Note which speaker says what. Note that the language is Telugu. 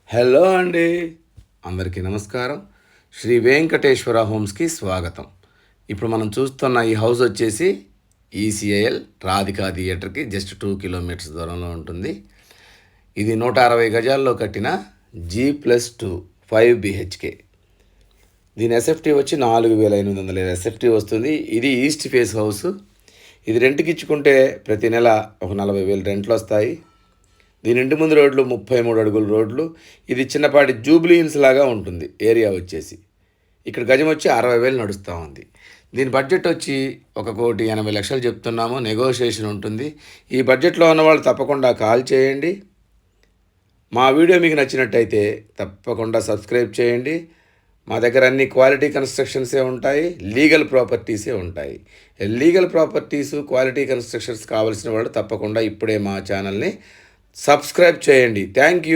Speaker 1: హలో అండి, అందరికీ నమస్కారం. శ్రీ వెంకటేశ్వర హోమ్స్కి స్వాగతం. ఇప్పుడు మనం చూస్తున్న ఈ హౌస్ వచ్చేసి ఈసీఐఎల్ రాధికా థియేటర్కి జస్ట్ 2 కిలోమీటర్స్ దూరంలో ఉంటుంది. ఇది 160 గజాల్లో కట్టిన G+2 5 BHK. దీని ఎస్ఎఫ్టీ వచ్చి 4,800 ఎస్ఎఫ్టీ వస్తుంది. ఇది ఈస్ట్ ఫేస్ హౌస్. ఇది రెంట్కి ఇచ్చుకుంటే ప్రతి నెల ఒక 40,000 రెంట్లు వస్తాయి. దీని ఇంటి ముందు రోడ్లు 33 అడుగుల రోడ్లు. ఇది చిన్నపాటి జూబ్లీ హిల్స్ లాగా ఉంటుంది ఏరియా వచ్చేసి. ఇక్కడ గజం వచ్చి 60,000 నడుస్తూ ఉంది. దీని బడ్జెట్ వచ్చి 1,80,00,000 చెప్తున్నాము. నెగోషియేషన్ ఉంటుంది. ఈ బడ్జెట్లో ఉన్నవాళ్ళు తప్పకుండా కాల్ చేయండి. మా వీడియో మీకు నచ్చినట్టయితే తప్పకుండా సబ్స్క్రైబ్ చేయండి. మా దగ్గర అన్ని క్వాలిటీ కన్స్ట్రక్షన్సే ఉంటాయి, లీగల్ ప్రాపర్టీసే ఉంటాయి. లీగల్ ప్రాపర్టీసు, క్వాలిటీ కన్స్ట్రక్షన్స్ కావాల్సిన వాళ్ళు తప్పకుండా ఇప్పుడే మా ఛానల్ని సబ్స్క్రైబ్ చేయండి. Thank you.